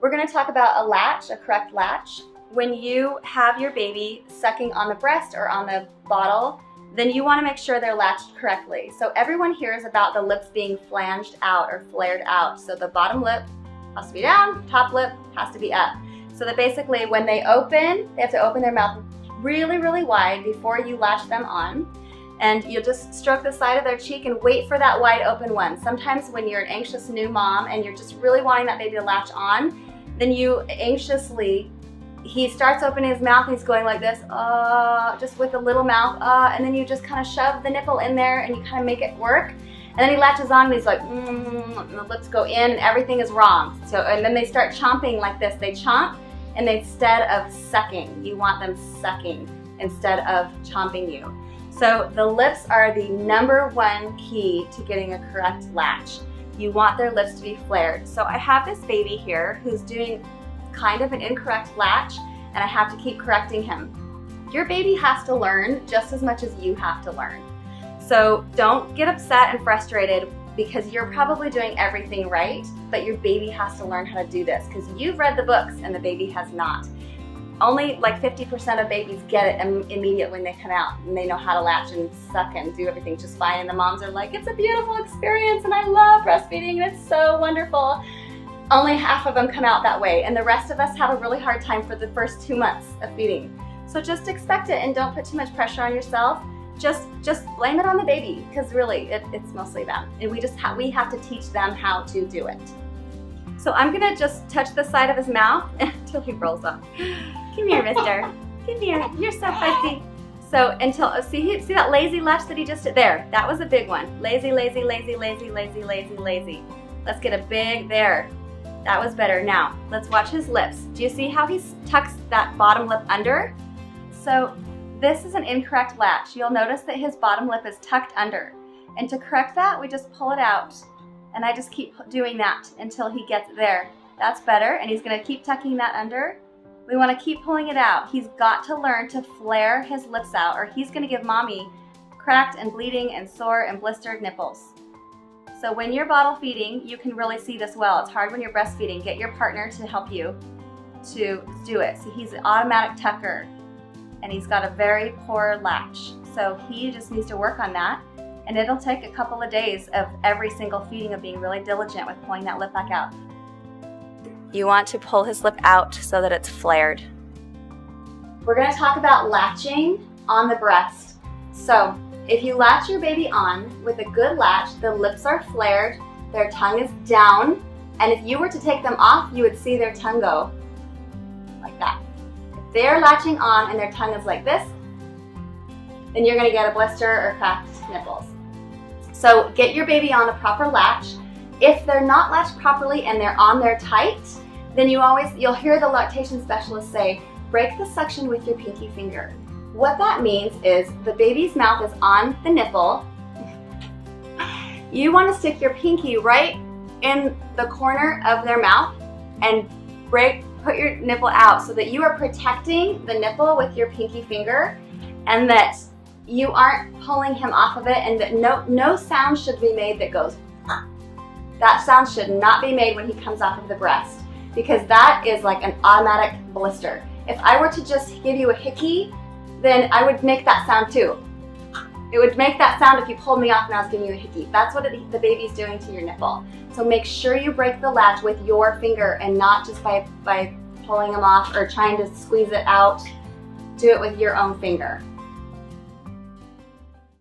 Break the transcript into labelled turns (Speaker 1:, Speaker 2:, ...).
Speaker 1: We're going to talk about a latch, a correct latch. When you have your baby sucking on the breast or on the bottle, then you want to make sure they're latched correctly. So everyone hears about the lips being flanged out or flared out. So the bottom lip has to be down, top lip has to be up. So that basically when they open, they have to open their mouth really, really wide before you latch them on. And you'll just stroke the side of their cheek and wait for that wide open one. Sometimes when you're an anxious new mom and you're just really wanting that baby to latch on, then you anxiously, he starts opening his mouth and he's going like this, just with a little mouth, and then you just kind of shove the nipple in there and you kind of make it work. And then he latches on and he's like, and the lips go in and everything is wrong. So, and then they start chomping like this. They chomp and instead of sucking, you want them sucking instead of chomping you. So the lips are the #1 key to getting a correct latch. You want their lips to be flared. So I have this baby here who's doing kind of an incorrect latch and I have to keep correcting him. Your baby has to learn just as much as you have to learn. So don't get upset and frustrated because you're probably doing everything right, but your baby has to learn how to do this because you've read the books and the baby has not. Only like 50% of babies get it immediately when they come out and they know how to latch and suck and do everything just fine. And the moms are like, it's a beautiful experience and I love breastfeeding and it's so wonderful. Only half of them come out that way and the rest of us have a really hard time for the first 2 months of feeding. So just expect it and don't put too much pressure on yourself. Just blame it on the baby because really it's mostly them. And we have to teach them how to do it. So I'm gonna just touch the side of his mouth until he rolls up. Come here, mister. Come here. You're so fussy. So until, see that lazy latch that he just did? There, that was a big one. Lazy, lazy, lazy, lazy, lazy, lazy, lazy. Let's get a big, there. That was better. Now, let's watch his lips. Do you see how he tucks that bottom lip under? So this is an incorrect latch. You'll notice that his bottom lip is tucked under. And to correct that, we just pull it out. And I just keep doing that until he gets there. That's better, and he's gonna keep tucking that under. We wanna keep pulling it out. He's got to learn to flare his lips out or he's gonna give mommy cracked and bleeding and sore and blistered nipples. So when you're bottle feeding, you can really see this well. It's hard when you're breastfeeding. Get your partner to help you to do it. So he's an automatic tucker and he's got a very poor latch. So he just needs to work on that. And it'll take a couple of days of every single feeding of being really diligent with pulling that lip back out. You want to pull his lip out so that it's flared. We're going to talk about latching on the breast. So if you latch your baby on with a good latch, the lips are flared, their tongue is down, and if you were to take them off, you would see their tongue go like that. If they're latching on and their tongue is like this, then you're going to get a blister or cracked nipples. So get your baby on a proper latch. If they're not latched properly and they're on there tight, then you'll hear the lactation specialist say, break the suction with your pinky finger. What that means is the baby's mouth is on the nipple. You want to stick your pinky right in the corner of their mouth and put your nipple out so that you are protecting the nipple with your pinky finger and that you aren't pulling him off of it and that no sound should be made that goes, that sound should not be made when he comes off of the breast because that is like an automatic blister. If I were to just give you a hickey, then I would make that sound too. It would make that sound if you pulled me off and I was giving you a hickey. That's what the baby's doing to your nipple. So make sure you break the latch with your finger and not just by pulling them off or trying to squeeze it out. Do it with your own finger.